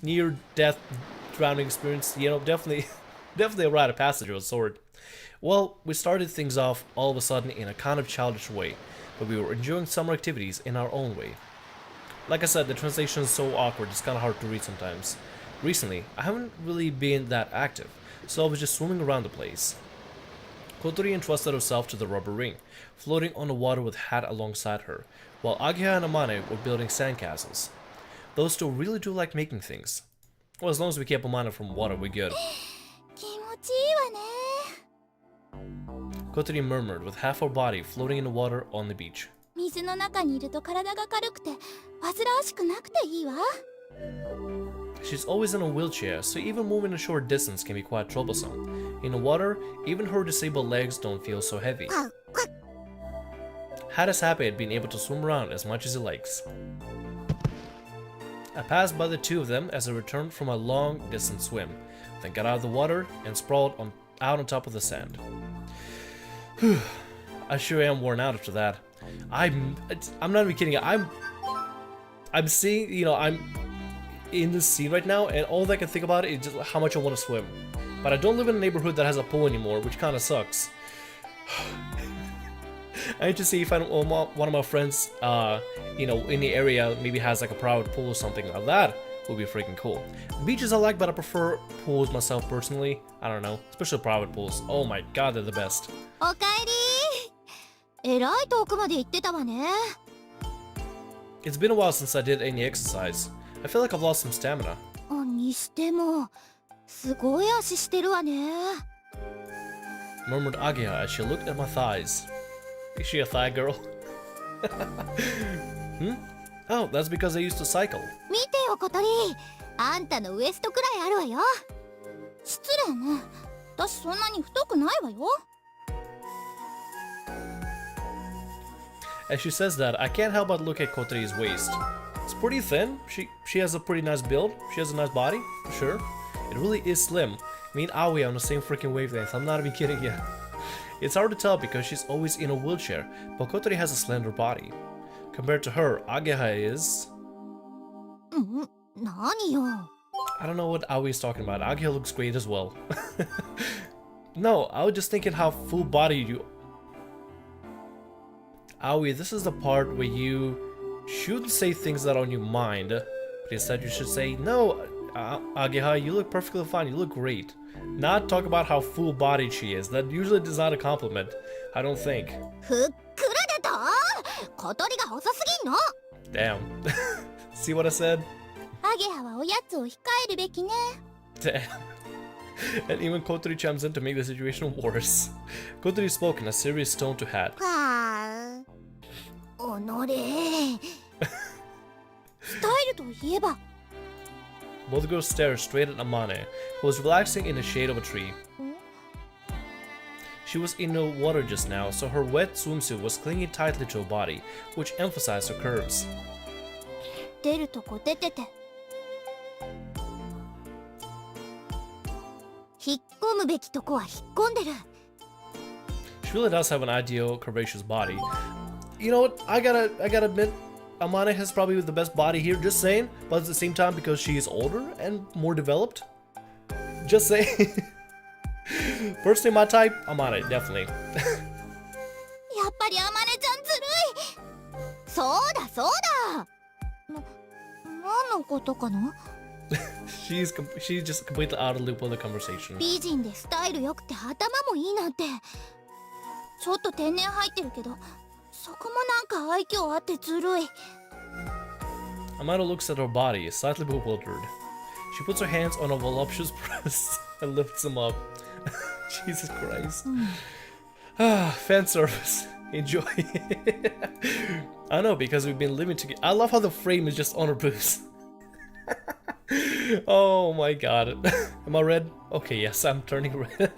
near-death drowning experience, you know, definitely, definitely a rite of passage of a sort. Well, we started things off all of a sudden in a kind of childish way, but we were enjoying summer activities in our own way. Like I said, the translation is so awkward, it's kind of hard to read sometimes. Recently, I haven't really been that active, so I was just swimming around the place. Kotori entrusted herself to the rubber ring, floating on the water with Hat alongside her, while Agiha and Amane were building sandcastles. Those two really do like making things. Well, as long as we keep Amane from water, we're good. 気持ちいいわね。 Kotori murmured with half her body floating in the water on the beach. 水の中にいると体が軽くて煩わしくなくていいわ。 She's always in a wheelchair, so even moving a short distance can be quite troublesome. In the water, even her disabled legs don't feel so heavy. Hat is happy at being able to swim around as much as he likes. I passed by the two of them as I returned from a long distance swim, then got out of the water and sprawled out on top of the sand. I sure am worn out after that. I'm not even kidding. I'm seeing, you know, I'm in this scene right now, and all I can think about is just how much I want to swim. But I don't live in a neighborhood that has a pool anymore, which kind of sucks. I need to see if one of my friends, you know, in the area maybe has like a private pool or something like that. Would be freaking cool. Beaches I like, but I prefer pools myself personally. I don't know, especially private pools. Oh my god, they're the best. おかえり。えらい遠くまで行ってたわね。 It's been a while since I did any exercise. I feel like I've lost some stamina. にしてもすごい足してるわね。 Murmured Agiha as she looked at my thighs. Is she a thigh girl? Oh, that's because I used to cycle. 見てよ小鳥。あんたのウエストくらいあるわよ。失礼ね。私そんなに太くないわよ。 As she says that, I can't help but look at Koteri's waist. It's pretty thin. She has a pretty nice build. She has a nice body, for sure. It really is slim. Me and Aoi are on the same freaking wavelength. I'm not even kidding you. It's hard to tell because she's always in a wheelchair, but Kotori has a slender body. Compared to her, Ageha is... 何よ。 I don't know what Aoi is talking about. Ageha looks great as well. No, I was just thinking how full-bodied you... Aoi, this is the part where you shouldn't say things that are on your mind, but instead you should say, no, Ageha, you look perfectly fine, you look great. Not talk about how full-bodied she is. That usually is not a compliment, I don't think. ふっくらだと。小鳥が細すぎんの。 Damn. See what I said? アゲハはおやつを控えるべきね。 Damn. And even Kotori chimes in to make the situation worse. Kotori spoke in a serious tone to Hat. はあ。おのれ。スタイルといえば。 Both girls stared straight at Amane, who was relaxing in the shade of a tree. She was in the water just now, so her wet swimsuit was clinging tightly to her body, which emphasized her curves. 出るとこ出てて。引っ込むべきとこは引っ込んでる。 She really does have an ideal, curvaceous body. You know what? I gotta admit, Amane has probably the best body here, just saying, but at the same time because she is older and more developed. Just saying. Personally, my type, Amane, definitely. やっぱりアマネちゃんずるい。そうだそうだ。何のことかな。 she's just completely out of the loop with the conversation. 美人でスタイル良くて頭もいいなんて。ちょっと天然入ってるけど、そこもなんか愛嬌あってずるい。 Amano looks at her body, slightly bewildered. She puts her hands on her voluptuous breasts and lifts them up. Jesus Christ. Fan service. Enjoy. I know, because we've been living together. I love how the frame is just on her boobs. Oh my god. Am I red? Okay, yes, I'm turning red.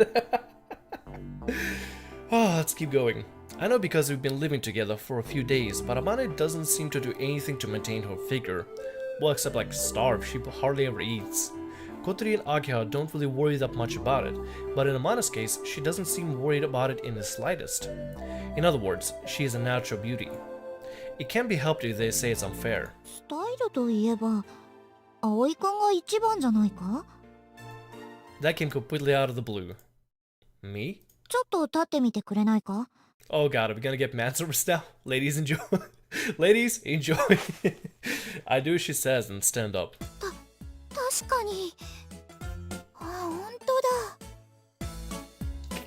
Oh, let's keep going. I know because we've been living together for a few days, but Amane doesn't seem to do anything to maintain her figure. Well, except like starve, she hardly ever eats. Kotori and Agiha don't really worry that much about it, but in Amane's case, she doesn't seem worried about it in the slightest. In other words, she is a natural beauty. It can't be helped if they say it's unfair. スタイルといえば、葵くんが一番じゃないか？ That came completely out of the blue. Me? ちょっと立ってみてくれないか？ Oh god, are we gonna get man service now? Ladies, enjoy. Ladies, enjoy. I do as she says and stand up. 確かに。あ、本当だ。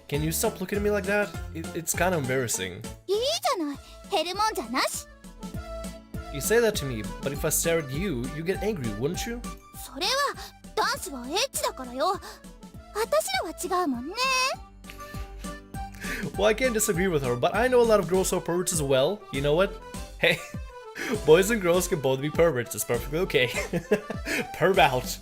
Can you stop looking at me like that? It's kind of embarrassing. いいじゃない。減るもんじゃなし。 You say that to me, but if I stare at you, you get angry, wouldn't you? それは男子はエッチだからよ。私らは違うもんね。 Well, I can't disagree with her, but I know a lot of girls who are perverts as well. You know what? Hey, boys and girls can both be perverts. It's perfectly okay. Perv out.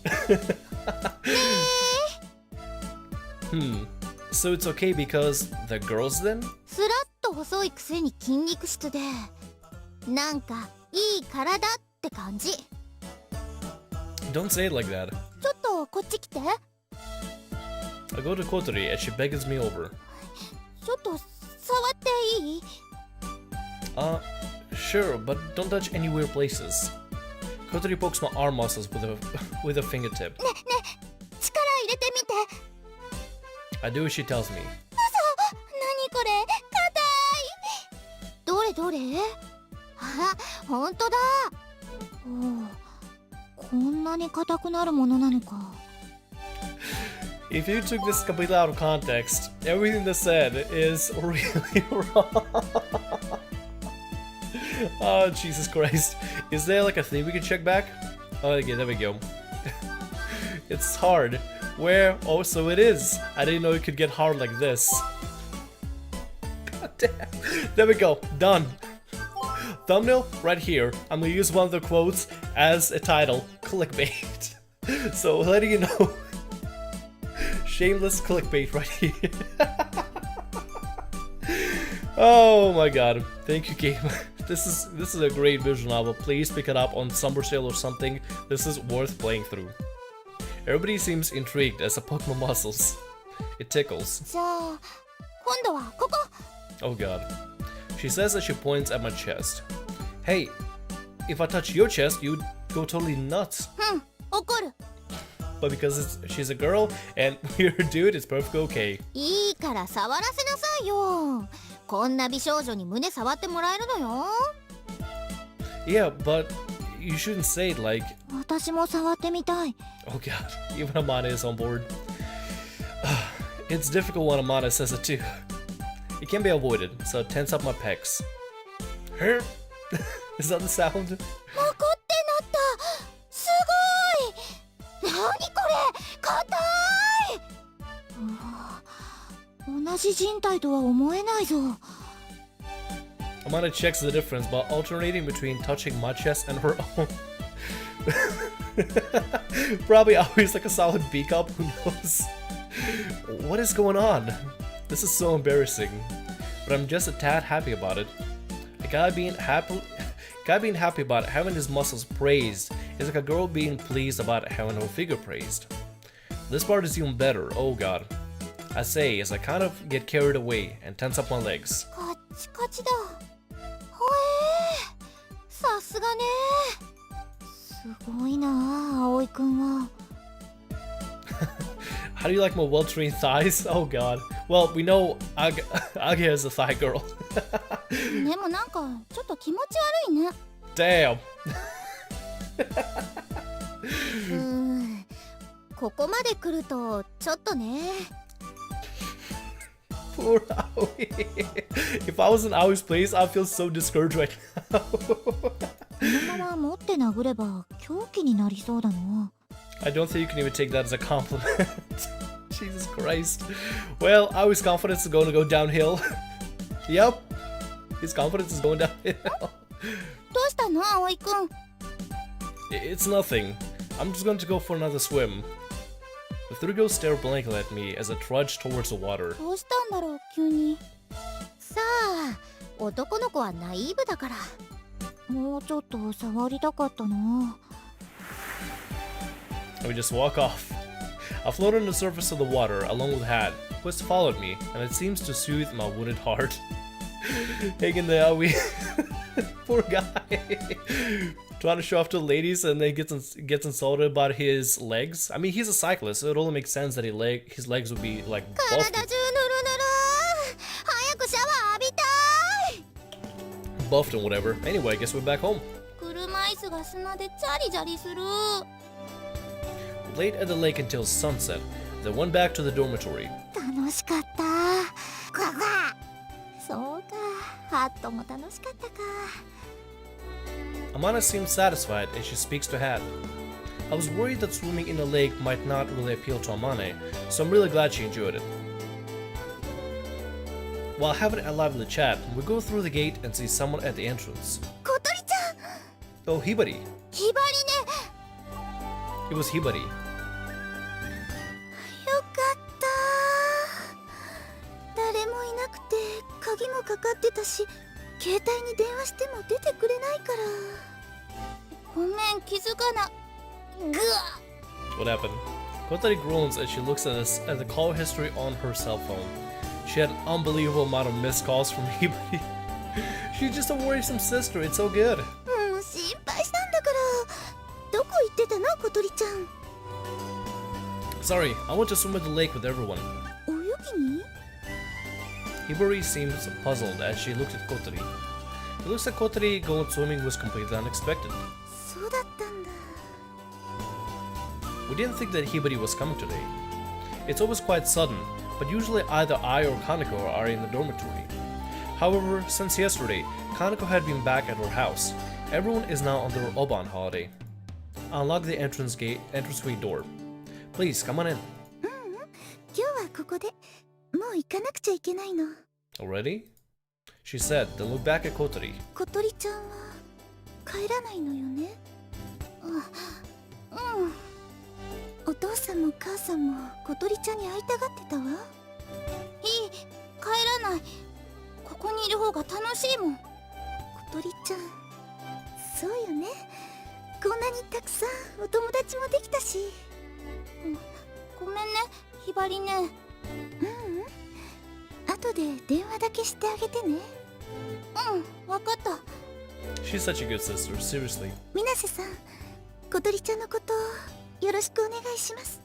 So it's okay because they're girls then? スラッと細いくせに筋肉質で、なんかいい体って感じ。 Don't say it like that. ちょっとこっち来て。 I go to Kotori and she beckons me over. ちょっと触っていい？ Sure, but don't touch any weird places. Kotori pokes my arm muscles with a fingertip. ね、力入れてみて。 I do as she tells me. 何これ、硬い。どれどれ？あ、本当だ。おお、こんなに硬くなるものなのか。 If you took this completely out of context, everything that's said is really wrong. Oh, Jesus Christ. Is there like a thing we can check back? Oh, okay, there we go. It's hard. Where? Oh, so it is. I didn't know it could get hard like this. God damn. There we go. Done. Thumbnail right here. I'm gonna use one of the quotes as a title. Clickbait. So letting you know. Shameless clickbait right here. Oh my god. Thank you, game. This is a great visual novel. Please pick it up on summer sale or something. This is worth playing through. Everybody seems intrigued as I poke my muscles. It tickles. じゃあ、今度はここ。 Oh god. She says as she points at my chest. Hey, if I touch your chest, you'd go totally nuts. 怒る。 But because she's a girl and you're a dude, it's perfectly okay. いいから触らせなさいよ。こんな美少女に胸触ってもらえるのよ。 Yeah, but you shouldn't say it like... 私も触ってみたい。 Oh god, even Amana is on board. It's difficult when Amana says it too. It can't be avoided, so I tense up my pecs. Is that the sound? マコってなった。すごい。何これ、硬い。同じ人体とは思えないぞ。 Amana checks the difference by alternating between touching my chest and her own. Probably always like a solid B cup, who knows? What is going on? This is so embarrassing. But I'm just a tad happy about it. A guy being happy about having his muscles praised is like a girl being pleased about having her figure praised. This part is even better, oh god. I say as I kind of get carried away and tense up my legs. カッチカチだ。ほえー、さすがね。すごいなあ、葵くんは。How do you like my well-trained thighs? Oh god. Well, we know Age is a thigh girl. でもなんかちょっと気持ち悪いね。 Damn. ここまで来るとちょっとね。 Poor Aoi. If I was in Aoi's place, I'd feel so discouraged right now. このまま持って殴れば狂気になりそうだな。 I don't think you can even take that as a compliment. Jesus Christ. Well, Aoi's confidence is going to go downhill. Yep. His confidence is going downhill. どうしたの、葵くん。 It's nothing. I'm just going to go for another swim. The three girls stare blankly at me as I trudge towards the water. どうしたんだろう、急に。さあ、男の子はナイーブだから。もうちょっと触りたかったな。 And we just walk off. I float on the surface of the water along with Hat, who has followed me, and it seems to soothe my wounded heart. Hang in there, Aoi. Poor guy. Trying to show off to the ladies and then gets insulted about his legs. I mean, he's a cyclist, so it only makes sense that his legs would be like 体 buffed, 中ぬるぬる早くシャワー浴びたい buffed and whatever. Anyway, I guess we're back home. 車椅子が砂でジャリジャリする Late at the lake until sunset, then went back to the dormitory. 楽しかったグワグワそうかハットも楽しかったか Amane seems satisfied and she speaks to Hat. I was worried that swimming in the lake might not really appeal to Amane, so I'm really glad she enjoyed it. While having a lively chat, we go through the gate and see someone at the entrance. 小鳥ちゃん Oh, Hibari. ひばりね It was Hibari. よかった誰もいなくて鍵もかかってたし携帯に電話しても出てくれないからごめん気づかなぐわ What happened? Kotari groans as she looks at the call history on her cell phone. She had an unbelievable amount of missed calls from Hibari. She's just a worrisome sister, it's so good. もう心配したんだからどこ行ってたの小鳥ちゃん Sorry, I went to swim at the lake with everyone. 泳ぎに Hibari seems puzzled as she looked at Kotari. It looks like Kotari going swimming was completely unexpected. そうだったんだ We didn't think that Hibari was coming today. It's always quite sudden, but usually either I or Kaneko are in the dormitory. However, since yesterday, Kaneko had been back at her house. Everyone is now on their Oban holiday. Unlock the entranceway door. Please, come on in. 今日はここでもう行かなくちゃいけないの Already? She said, then looked back at Kotari. 小鳥ちゃんは帰らないのよねうんお父さんも母さんも小鳥ちゃんに会いたがってたわいい帰らないここにいる方が楽しいもん小鳥ちゃんそうよねこんなにたくさんお友達もできたし、ごめんねひばりね後で電話だけしてあげてねわかった She's such a good sister, seriously. 水瀬さん小鳥ちゃんのことよろしくお願いします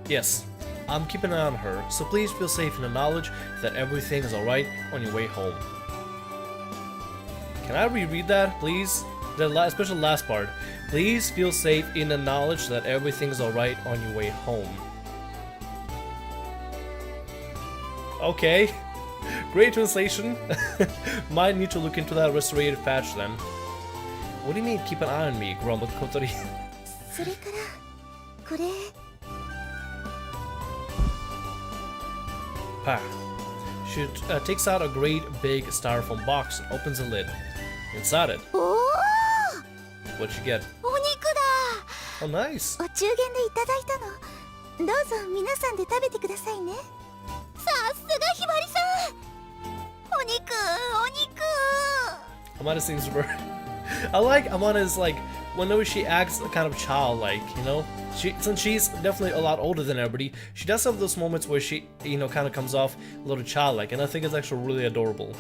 Yes, I'm keeping an eye on her, so please feel safe in the knowledge that everything is alright on your way home. Can I reread that, please? Especially the last part. Please feel safe in the knowledge that everything is alright on your way home. Okay. Great translation. Might need to look into that restorative patch then. What do you mean, keep an eye on me? Grumbled Kotari. それからこれ Pa. She takes out a great big styrofoam box and opens the lid. Inside it, おお what'd you get? お肉だ Oh, nice. お中元でいただいたのどうぞ皆さんで食べてくださいねさすがひばりさんお肉お肉 Amana seems very... I like Amana's, like, whenever she acts kind of childlike, you know? Since she's definitely a lot older than everybody, she does have those moments where she, you know, kind of comes off a little childlike, and I think it's actually really adorable.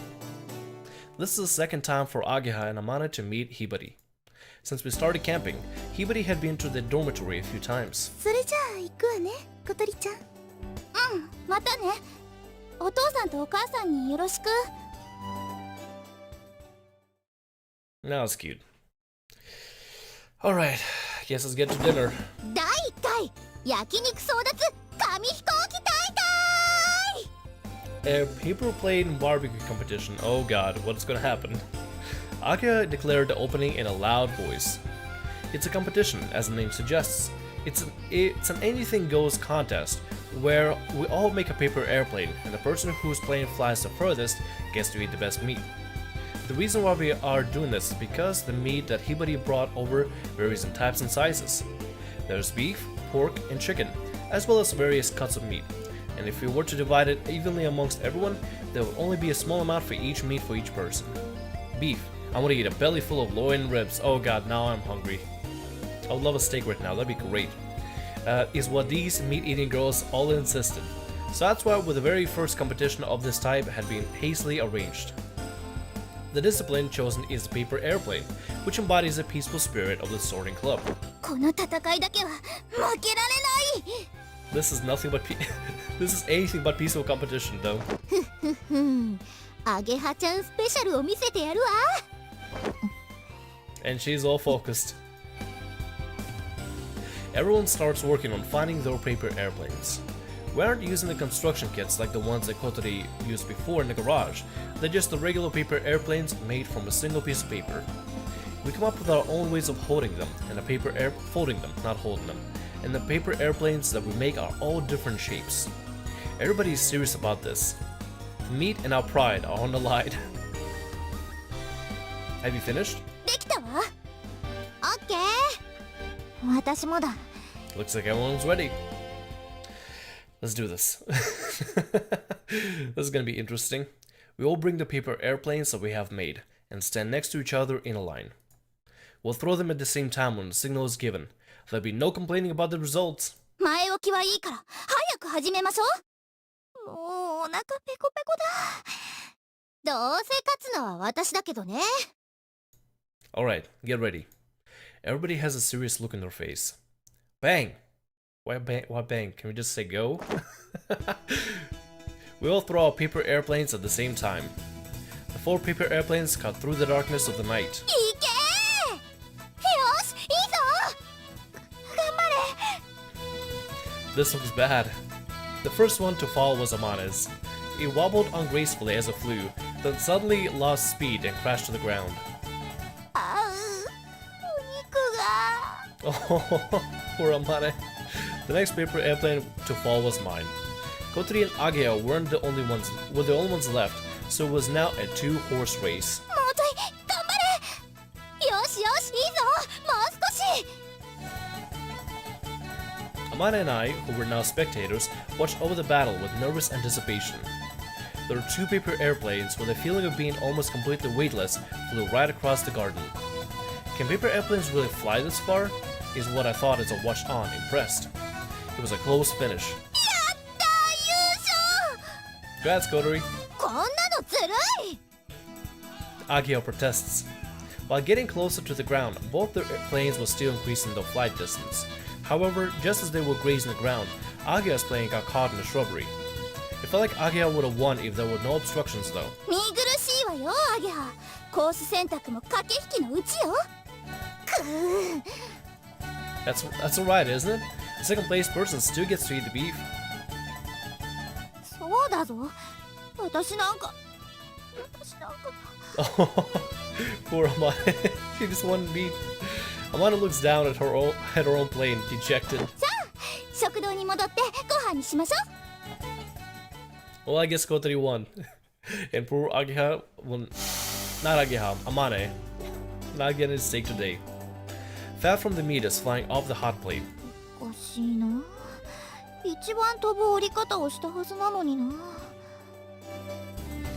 This is the second time for Ageha and Amana to meet Hibari. Since we started camping, Hibari had been to the dormitory a few times. それじゃあ行くわね小鳥ちゃんまたねお父さんとお母さんによろしく Now it's cute. Alright, guess let's get to dinner. 第1回焼肉争奪紙飛行機大会 A paper plate barbecue competition. Oh god, what's gonna happen? Ageha declared the opening in a loud voice. It's a competition, as the name suggests. It's an anything goes contest, where we all make a paper airplane, and the person whose plane flies the furthest gets to eat the best meat. The reason why we are doing this is because the meat that Hibari brought over varies in types and sizes. There's beef, pork, and chicken, as well as various cuts of meat. And if we were to divide it evenly amongst everyone, there will only be a small amount for each meat for each person. Beef. I want to eat a belly full of loin ribs. Oh god, now I'm hungry. I would love a steak right now, that'd be great. Is what these meat-eating girls all insisted. So that's why the very first competition of this type had been hastily arranged. The discipline chosen is the paper airplane, which embodies the peaceful spirit of the Soaring Club. この戦いだけは負けられない。 This is nothing but this is anything but peaceful competition, though. アゲハちゃんスペシャルを見せてやるわ。 And she's all focused. Everyone starts working on finding their paper airplanes. We aren't using the construction kits like the ones that Kotori used before in the garage. They're just the regular paper airplanes made from a single piece of paper. We come up with our own ways of holding them, and folding them, not holding them. And the paper airplanes that we make are all different shapes. Everybody is serious about this. The meat and our pride are on the line. Have you finished? できたわ。オッケー。私もだ。 Looks like everyone's ready. Let's do this. This is gonna be interesting. We all bring the paper airplanes that we have made and stand next to each other in a line. We'll throw them at the same time when the signal is given. There'll be no complaining about the results. 前置きはいいから早く始めましょう。もうお腹ペコペコだ。どうせ勝つのは私だけどね。 Alright, get ready. Everybody has a serious look in their face. Bang! Why bang? Why bang? Can we just say go? We all throw our paper airplanes at the same time. The 4 paper airplanes cut through the darkness of the night. いけー。よし、いいぞ。頑張れ。 This looks bad. The first one to fall was Amane's. It wobbled ungracefully as it flew, then suddenly lost speed and crashed to the ground. あう、お肉が。 Oh, poor Amane. The next paper airplane to fall was mine. Kotori and Ageo were the only ones left, so it was now a 2-horse race. もうちょい頑張れ。よしよし、いいぞ。もう少し。 Amane and I, who were now spectators, watched over the battle with nervous anticipation. There were 2 paper airplanes with a feeling of being almost completely weightless flew right across the garden. Can paper airplanes really fly this far? Is what I thought as I watched on, impressed. It was a close finish. やったー、優勝。 Congrats, Kotori! こんなのずるい。 Ageo protests. While getting closer to the ground, both their planes were still increasing their flight distance. However, just as they were grazing the ground, Ageo's plane got caught in the shrubbery. It felt like Ageo would have won if there were no obstructions, though. 見苦しいわよ、アゲハ。コース選択も駆け引きのうちよ。くー。 That's alright, isn't it? The second place person still gets to eat the beef. そうだぞ。私なんか。 Oh, poor Amane. She just wanted beef. Amane looks down at her own plane, dejected. さあ、食堂に戻ってご飯にしましょう。 Well, I guess Kotori won. And poor Ageha, well, not Ageha, Amane, not getting his steak today. Fat from the meat is flying off the hot plate. おかしいな。一番飛ぶ折り方をしたはずなのにな。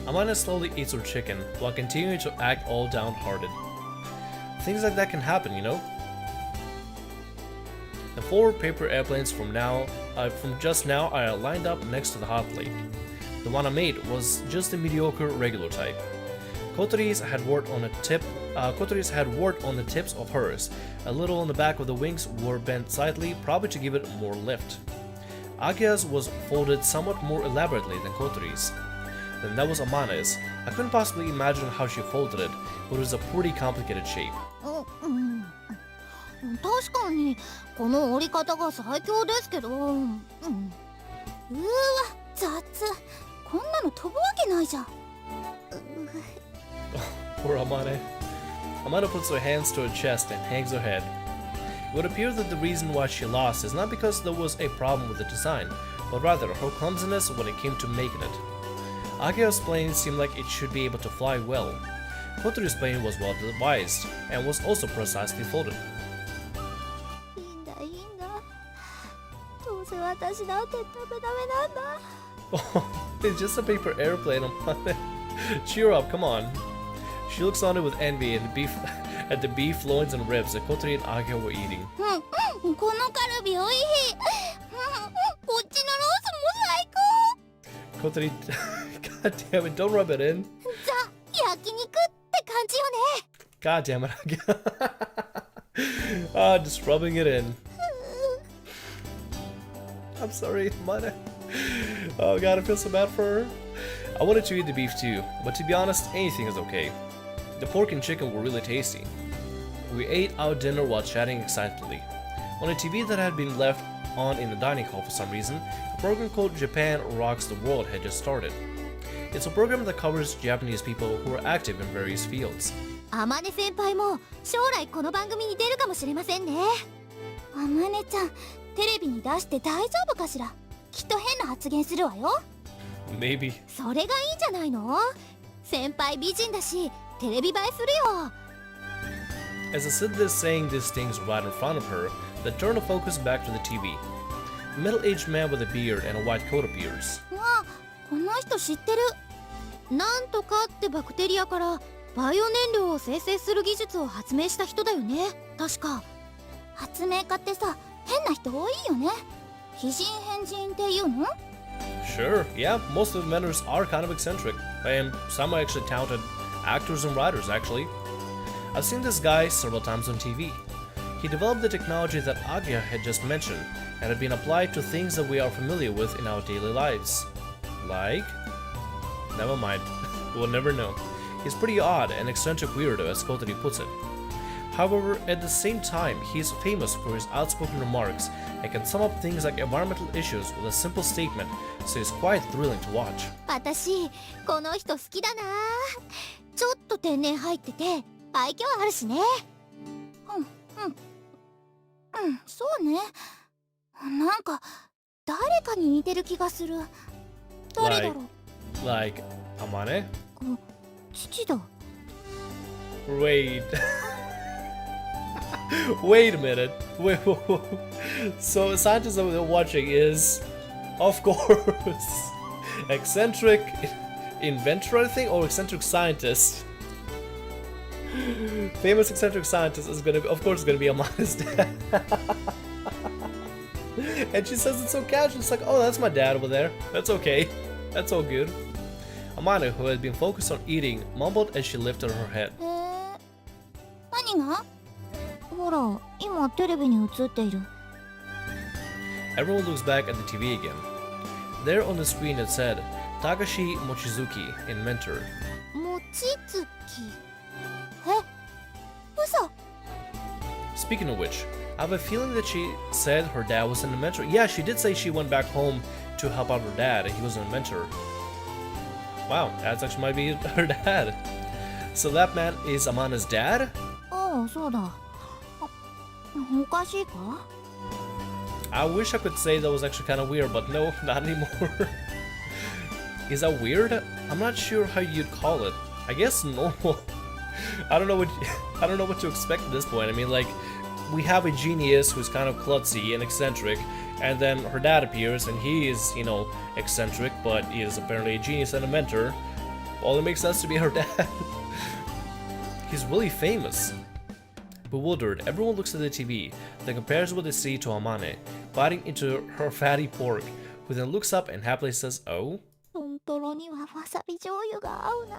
Amane slowly eats her chicken while continuing to act all downhearted. Things like that can happen, you know? The 4 paper airplanes from just now are lined up next to the hot plate. The one I made was just the mediocre regular type. Kotori's had wart on the tips of hers. A little on the back of the wings were bent slightly, probably to give it more lift. Agea's was folded somewhat more elaborately than Kotori's. Then that was Amane's. I couldn't possibly imagine how she folded it, but it was a pretty complicated shape. 確かにこの折り方が最強ですけど、うわ雑。こんなの飛ぶわけないじゃん。 Poor Amane. Amane puts her hands to her chest and hangs her head. It would appear that the reason why she lost is not because there was a problem with the design, but rather her clumsiness when it came to making it. Ageo's plane seemed like it should be able to fly well. Kotori's plane was well devised and was also precisely folded. いいんだいいんだ。どうせ私だってダメなんだ。 It's just a paper airplane, Amane. Cheer up, come on. She looks on it with envy at the beef loins and ribs that Kotori and Ageo were eating. このカルビおいしい。こっちのロースも最高。 Kotori, god damn it, don't rub it in. ザ焼肉って God damn it. Just rubbing it in. I'm sorry, Mana. Oh god, I feel so bad for her. I wanted to eat the beef too, but to be honest, anything is okay. The pork and chicken were really tasty. We ate our dinner while chatting excitedly. On a TV that had been left on in the dining hall for some reason, a program called Japan Rocks the World had just started. It's a program that covers Japanese people who are active in various fields. あまね先輩も将来この番組に出るかもしれませんね。あまねちゃん、テレビに出して大丈夫かしら。きっと変な発言するわよ。Maybe. それがいいんじゃないの？先輩美人だし、テレビ映えするよ。As I sit there saying these things right in front of her, they turn the focus back to the TV. A middle-aged man with a beard and a white coat appears. あ、この人知ってる。なんとかってバクテリアからバイオ燃料を生成する技術を発明した人だよね。確か。発明家ってさ、変な人多いよね。非人変人っていうの？ Sure, yeah, most of the mentors are kind of eccentric, and some are actually talented actors and writers, actually. I've seen this guy several times on TV. He developed the technology that Agya had just mentioned, and had been applied to things that we are familiar with in our daily lives. Like? Never mind, we'll never know. He's pretty odd and eccentric weirdo, as Kotari puts it. However, at the same time, he is famous for his outspoken remarks and can sum up things like environmental issues with a simple statement, so it's quite thrilling to watch. 私、この人好きだな。ちょっと天然入ってて、愛嬌あるしね。そうね。なんか、誰かに似てる気がする。誰だろう。Like, Amane? 父だ。Wait. Wait a minute. Wait. So, scientist that we're watching is, of course, eccentric inventor, I think, or eccentric scientist. Famous eccentric scientist is gonna be, of course, gonna be Amane's dad. And she says it so casual. It's like, oh, that's my dad over there. That's okay. That's all good. Amane, who had been focused on eating, mumbled as she lifted her head. 何が？ほら、今テレビに映っている。Everyone looks back at the TV again. There on the screen it said, Takashi Mochizuki in Mentor. もちつき。嘘。 Speaking of which, I have a feeling that she said her dad was an inventor. Yeah, she did say she went back home to help out her dad and he was an inventor. Wow, that actually might be her dad. So that man is Amane's dad? ああ、そうだ。おかしいか？ I wish I could say that was actually kind of weird, but no, not anymore. Is that weird? I'm not sure how you'd call it. I guess normal. I don't know what to expect at this point. I mean, like, we have a genius who's kind of klutzy and eccentric, and then her dad appears and he is, you know, eccentric, but he is apparently a genius and a mentor. All it makes sense to be her dad. He's really famous. Bewildered, everyone looks at the TV, then compares what they see to Amane, biting into her fatty pork, who then looks up and happily says, oh? トントロにはわさび醤油が合うな。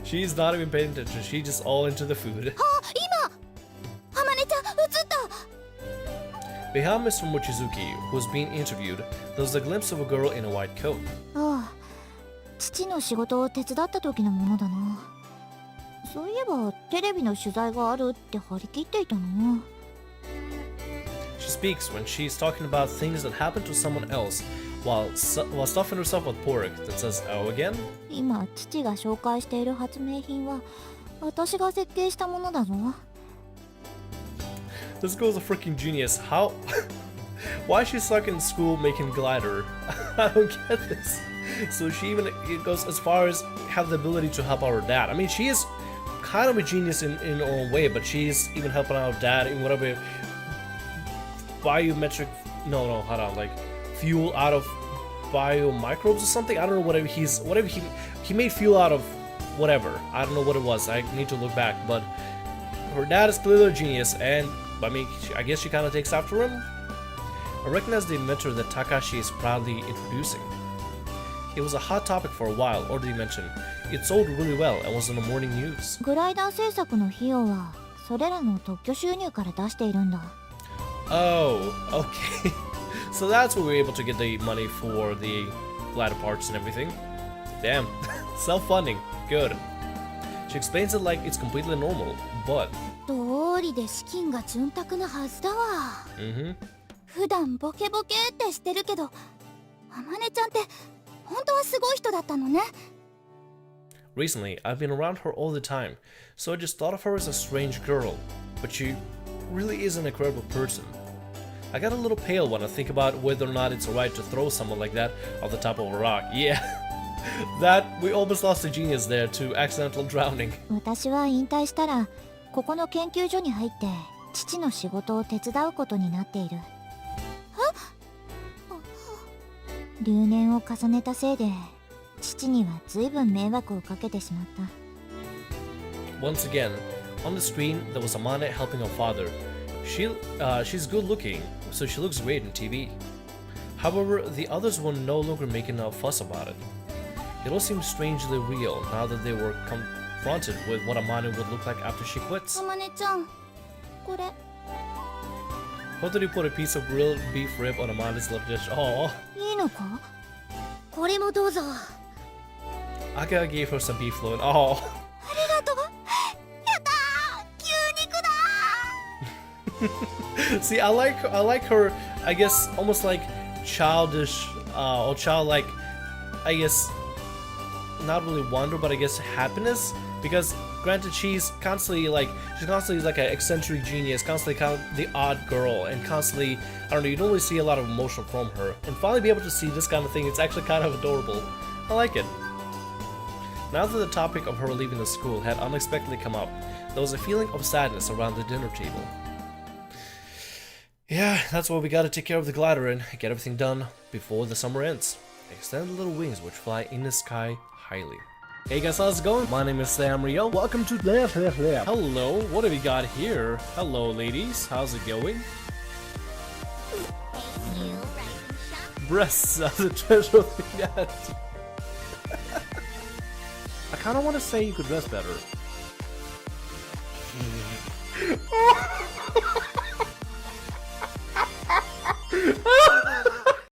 She's not even paying attention, she's just all into the food. あ、今あまねちゃん、映った。 Behind Mr. Mochizuki, who was being interviewed, there was a glimpse of a girl in a white coat. ああ、父の仕事を手伝った時のものだな。そういえばテレビの取材があるって張り切っていたな。 She speaks when she's talking about things that happened to someone else while stuffing herself with pork that says, oh again? 今父が紹介している発明品は私が設計したものだぞ。 This girl's a freaking genius. How? Why is she stuck in school making glider? I don't get this. So she even goes as far as have the ability to help out her dad. I mean, she is kind of a genius in her own way, but she's even helping out her dad in whatever biometric, hold on, like fuel out of biomicrobes or something. I don't know, whatever he made fuel out of whatever. I don't know what it was. I need to look back, but her dad is clearly a genius, and I mean, I guess she kind of takes after him. I recognize the inventor that Takashi is proudly introducing. It was a hot topic for a while, or did he mention? It sold really well and was in the morning news. グライダー製作の費用はそれらの特許収入から出しているんだ。 Oh, okay. So that's where we were able to get the money for the glider parts and everything. Damn. Self-funding. Good. She explains it like it's completely normal, but... どうりで資金が潤沢なはずだわ。普段ボケボケってしてるけど、あまねちゃんって本当はすごい人だったのね。 Recently, I've been around her all the time, so I just thought of her as a strange girl, but she really is an incredible person. I got a little pale when I think about whether or not it's alright to throw someone like that off the top of a rock. Yeah, that, we almost lost a genius there to accidental drowning. 私は引退したらここの研究所に入って父の仕事を手伝うことになっている。留年を重ねたせいで父には随分迷惑をかけてしまった。 Once again, on the screen there was Amane helping her father. She's good looking, so she looks great in TV. However, the others were no longer making a fuss about it. It all seemed strangely real now that they were confronted with what Amane would look like after she quits. あまねちゃん、これ How did he put a piece of grilled beef rib on Amane's love dish? Oh, いいのか？これもどうぞ。 Aka gave her some beef loin. Oh. ありがとう。やったー、牛肉だ。 See, I like her, I guess, almost like childish, or childlike, I guess, not really wonder, but I guess happiness, because granted she's constantly like an eccentric genius, constantly kind of the odd girl, and constantly, I don't know, you don't really see a lot of emotion from her, and finally be able to see this kind of thing, it's actually kind of adorable. I like it. Now that the topic of her leaving the school had unexpectedly come up, there was a feeling of sadness around the dinner table. Yeah, that's why we gotta take care of the glider and get everything done before the summer ends. Extend the little wings which fly in the sky highly. Hey guys, how's it going? My name is Sam Rio. Welcome to Hello, what have you got here? Hello ladies, how's it going? Breasts are the treasure of the net. I kinda wanna say you could dress better.